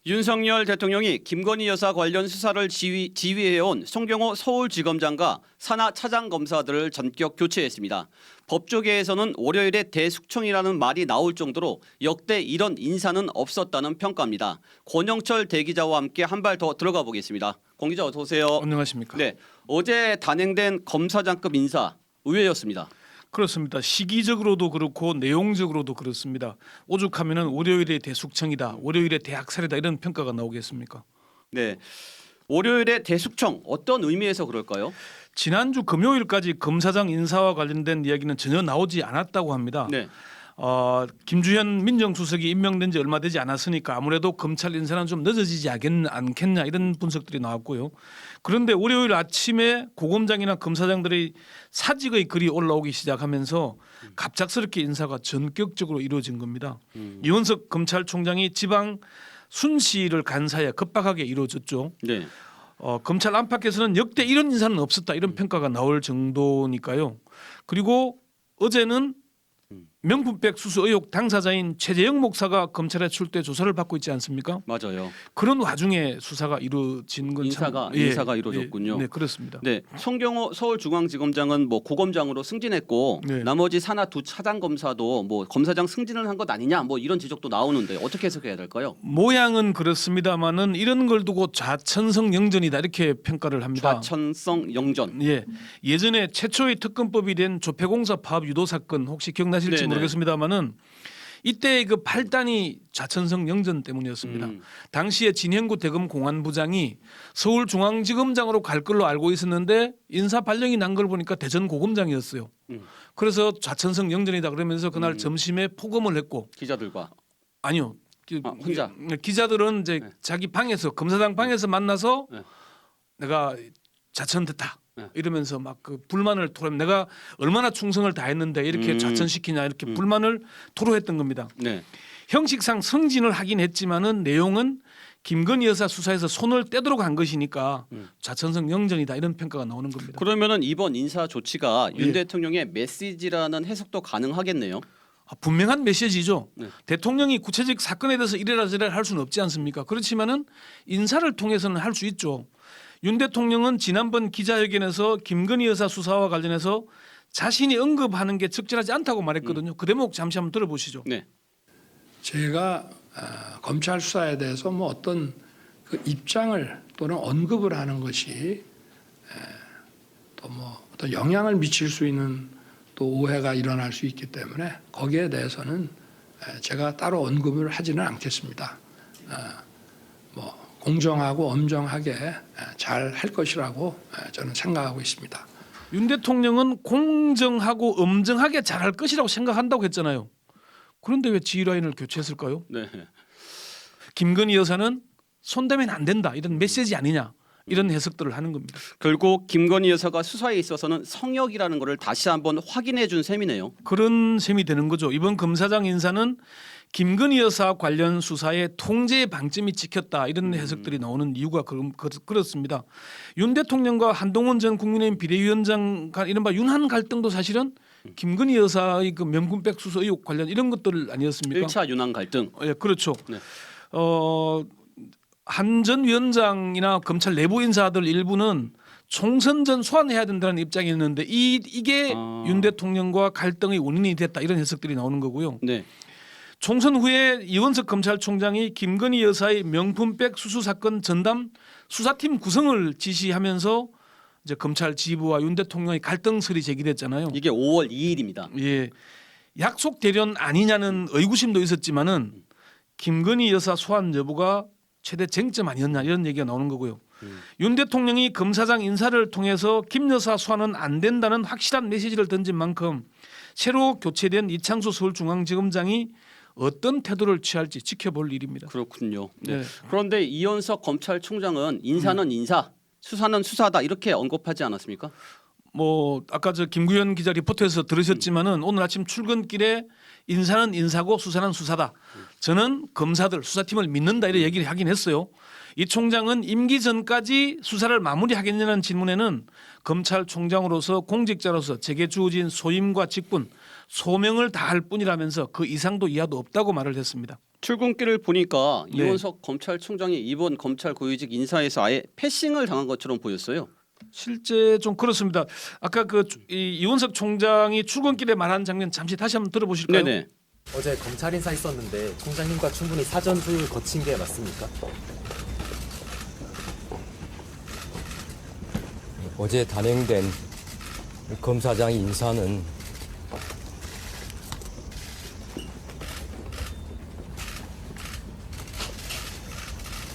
윤석열 대통령이 김건희 여사 관련 수사를 지휘해온 송경호 서울지검장과 산하 차장검사들을 전격 교체했습니다. 법조계에서는 월요일에 대숙청이라는 말이 나올 정도로 역대 이런 인사는 없었다는 평가입니다. 권영철 대기자와 함께 한 발 더 들어가 보겠습니다. 권 기자 어서 오세요. 안녕하십니까. 네, 어제 단행된 검사장급 인사 의외였습니다. 그렇습니다. 시기적으로도 그렇고 내용적으로도 그렇습니다. 오죽하면은 월요일에 대숙청이다, 월요일에 대학살이다 이런 평가가 나오겠습니까? 네, 월요일에 대숙청 어떤 의미에서 그럴까요? 지난주 금요일까지 검사장 인사와 관련된 이야기는 전혀 나오지 않았다고 합니다. 네, 김주현 민정수석이 임명된 지 얼마 되지 않았으니까 아무래도 검찰 인사는 좀 늦어지지 않겠냐 이런 분석들이 나왔고요. 그런데 월요일 아침에 고검장이나 검사장들의 사직의 글이 올라오기 시작하면서 갑작스럽게 인사가 전격적으로 이루어진 겁니다. 이원석 검찰총장이 지방 순시를 간사해 급박하게 이루어졌죠. 네. 검찰 안팎에서는 역대 이런 인사는 없었다 이런 평가가 나올 정도니까요. 그리고 어제는 명품백 수수 의혹 당사자인 최재형 목사가 검찰에 출두해 조사를 받고 있지 않습니까? 맞아요. 그런 와중에 수사가 이루어진 건 인사가 이루어졌군요. 네, 그렇습니다. 네, 송경호 서울중앙지검장은 뭐 고검장으로 승진했고 네. 나머지 산하 두 차장 검사도 뭐 검사장 승진을 한 것 아니냐 뭐 이런 지적도 나오는데 어떻게 해석해야 될까요? 모양은 그렇습니다만은 이런 걸 두고 좌천성 영전이다 이렇게 평가를 합니다. 좌천성 영전. 예, 예전에 최초의 특검법이 된 조폐공사 파업 유도 사건 혹시 기억나실지 네네. 모르겠습니다만은 이때 그 발단이 좌천성 영전 때문이었습니다. 당시에 진형구 대검 공안부장이 서울중앙지검장으로 갈 걸로 알고 있었는데 인사 발령이 난 걸 보니까 대전 고검장이었어요. 그래서 좌천성 영전이다 그러면서 그날 점심에 포검을 했고 기자들과 아니요. 혼자? 기자들은 이제 네. 자기 방에서 검사장 방에서 만나서 네. 내가 좌천됐다. 네. 이러면서 막 그 불만을 토로하면 내가 얼마나 충성을 다했는데 이렇게 좌천시키냐 이렇게 불만을 토로했던 겁니다. 네. 형식상 승진을 하긴 했지만은 내용은 김건희 여사 수사에서 손을 떼도록 한 것이니까 좌천성 영전이다 이런 평가가 나오는 겁니다. 그러면은 이번 인사 조치가 윤 예. 대통령의 메시지라는 해석도 가능하겠네요. 분명한 메시지죠. 네. 대통령이 구체적 사건에 대해서 이래라 저래라 할 수는 없지 않습니까? 그렇지만은 인사를 통해서는 할 수 있죠. 윤 대통령은 지난번 기자회견에서 김건희 여사 수사와 관련해서 자신이 언급하는 게 적절하지 않다고 말했거든요. 그 대목 잠시 한번 들어보시죠. 네. 제가 검찰 수사에 대해서 뭐 어떤 그 입장을 또는 언급을 하는 것이 또 뭐 어떤 영향을 미칠 수 있는 또 오해가 일어날 수 있기 때문에 거기에 대해서는 제가 따로 언급을 하지는 않겠습니다. 뭐 공정하고 엄정하게 잘 할 것이라고 저는 생각하고 있습니다. 윤 대통령은 공정하고 엄정하게 잘할 것이라고 생각한다고 했잖아요. 그런데 왜 지휘라인을 교체했을까요? 네. 김건희 여사는 손대면 안 된다 이런 메시지 아니냐 이런 해석들을 하는 겁니다. 결국 김건희 여사가 수사에 있어서는 성역이라는 것을 다시 한번 확인해 준 셈이네요. 그런 셈이 되는 거죠. 이번 검사장 인사는 김건희 여사 관련 수사의 통제의 방점이 찍혔다 이런 해석들이 나오는 이유가 그렇습니다. 윤 대통령과 한동훈 전 국민의힘 비대위원장 간 이른바 윤한 갈등도 사실은 김건희 여사의 그 명품백 수수 의혹 관련 이런 것들 아니었습니까? 1차 윤한 갈등. 예, 그렇죠. 네. 한 전 위원장이나 검찰 내부 인사들 일부는 총선 전 소환해야 된다는 입장이었는데 이게 윤 대통령과 갈등의 원인이 됐다 이런 해석들이 나오는 거고요. 네. 총선 후에 이원석 검찰총장이 김건희 여사의 명품백 수수 사건 전담 수사팀 구성을 지시하면서 이제 검찰 지휘부와 윤 대통령의 갈등설이 제기됐잖아요. 이게 5월 2일입니다. 예, 약속 대련 아니냐는 의구심도 있었지만은 김건희 여사 소환 여부가 최대 쟁점 아니었냐 이런 얘기가 나오는 거고요. 윤 대통령이 검사장 인사를 통해서 김 여사 소환은 안 된다는 확실한 메시지를 던진 만큼 새로 교체된 이창수 서울중앙지검장이 어떤 태도를 취할지 지켜볼 일입니다. 그렇군요. 네. 네. 그런데 이현석 검찰총장은 인사는 인사, 수사는 수사다 이렇게 언급하지 않았습니까? 뭐 아까 저 김구현 기자 리포트에서 들으셨지만은 오늘 아침 출근길에 인사는 인사고 수사는 수사다. 저는 검사들 수사팀을 믿는다 이런 얘기를 하긴 했어요. 이 총장은 임기 전까지 수사를 마무리하겠냐는 질문에는 검찰총장으로서 공직자로서 제게 주어진 소임과 직분, 소명을 다할 뿐이라면서 그 이상도 이하도 없다고 말을 했습니다. 출근길을 보니까 네. 이원석 검찰총장이 이번 검찰 고위직 인사에서 아예 패싱을 당한 것처럼 보였어요. 실제 좀 그렇습니다. 아까 이원석 총장이 출근길에 말한 장면 잠시 다시 한번 들어보실까요? 네네. 어제 검찰 인사 있었는데 총장님과 충분히 사전 조율 거친 게 맞습니까? 어제 단행된 검사장 인사는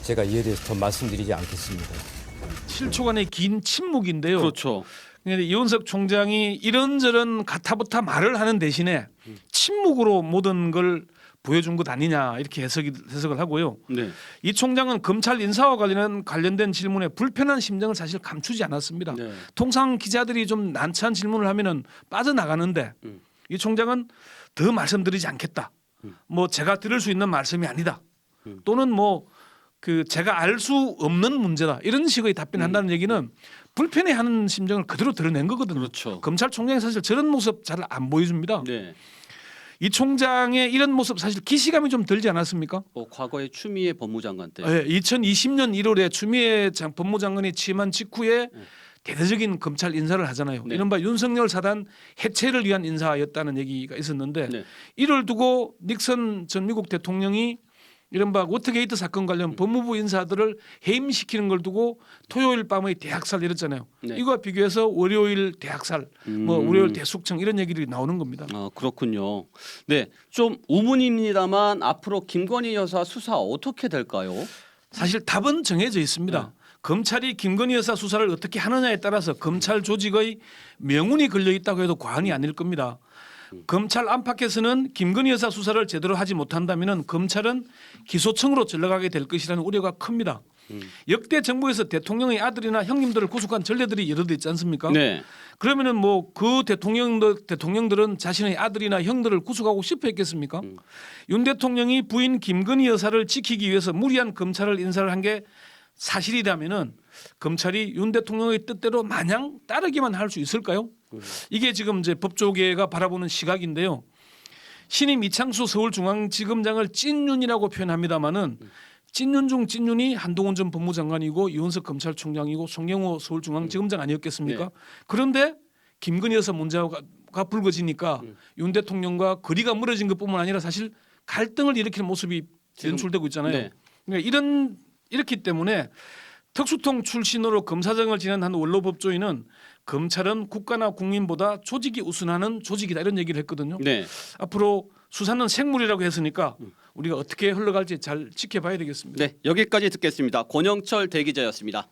제가 이에 대해서 더 말씀드리지 않겠습니다. 7초간의 긴 침묵인데요. 그렇죠. 근데 이원석 총장이 이런저런 가타부타 말을 하는 대신에 침묵으로 모든 걸 보여준 것 아니냐 이렇게 해석을 하고요. 네. 이 총장은 검찰 인사와 관련된 질문에 불편한 심정을 사실 감추지 않았습니다. 네. 통상 기자들이 좀 난처한 질문을 하면은 빠져나가는데 이 총장은 더 말씀드리지 않겠다. 뭐 제가 들을 수 있는 말씀이 아니다. 또는 뭐 그 제가 알 수 없는 문제다. 이런 식의 답변한다는 얘기는 불편해하는 심정을 그대로 드러낸 거거든요. 그렇죠. 검찰총장이 사실 저런 모습 잘 안 보여줍니다. 네. 이 총장의 이런 모습 사실 기시감이 좀 들지 않았습니까? 뭐 과거에 추미애 법무장관 때. 네, 2020년 1월에 추미애 법무장관이 취임한 직후에 대대적인 검찰 인사를 하잖아요. 네. 이른바 윤석열 사단 해체를 위한 인사였다는 얘기가 있었는데 네. 이를 두고 닉슨 전 미국 대통령이 이른바 워터게이트 사건 관련 법무부 인사들을 해임시키는 걸 두고 토요일 밤의 대학살 이랬잖아요. 네. 이거와 비교해서 월요일 대학살, 뭐 월요일 대숙청 이런 얘기들이 나오는 겁니다. 그렇군요. 네, 좀 우문입니다만 앞으로 김건희 여사 수사 어떻게 될까요? 사실 답은 정해져 있습니다. 검찰이 김건희 여사 수사를 어떻게 하느냐에 따라서 검찰 조직의 명운이 걸려 있다고 해도 과언이 아닐 겁니다. 검찰 안팎에서는 김건희 여사 수사를 제대로 하지 못한다면 검찰은 기소청으로 전락하게 될 것이라는 우려가 큽니다. 역대 정부에서 대통령의 아들이나 형님들을 구속한 전례들이 여러 대 있지 않습니까? 네. 그러면은 뭐 그 대통령들은 자신의 아들이나 형들을 구속하고 싶어 했겠습니까? 윤 대통령이 부인 김건희 여사를 지키기 위해서 무리한 검찰을 인사를 한 게 사실이라면은 검찰이 윤 대통령의 뜻대로 마냥 따르기만 할 수 있을까요? 이게 지금 이제 법조계가 바라보는 시각인데요. 신임 이창수 서울중앙지검장을 찐윤이라고 표현합니다마는 찐윤 중 찐윤이 한동훈 전 법무장관이고 이원석 검찰총장이고 송영호 서울중앙지검장 아니었겠습니까? 네. 그런데 김건희 여사 문제가 불거지니까 윤 대통령과 거리가 멀어진 것뿐만 아니라 사실 갈등을 일으키는 모습이 지금, 연출되고 있잖아요. 네. 그러니까 이렇기 때문에 특수통 출신으로 검사장을 지낸 한 원로법조인은 검찰은 국가나 국민보다 조직이 우선하는 조직이다 이런 얘기를 했거든요. 네. 앞으로 수사는 생물이라고 했으니까 우리가 어떻게 흘러갈지 잘 지켜봐야 되겠습니다. 네, 여기까지 듣겠습니다. 권영철 대기자였습니다.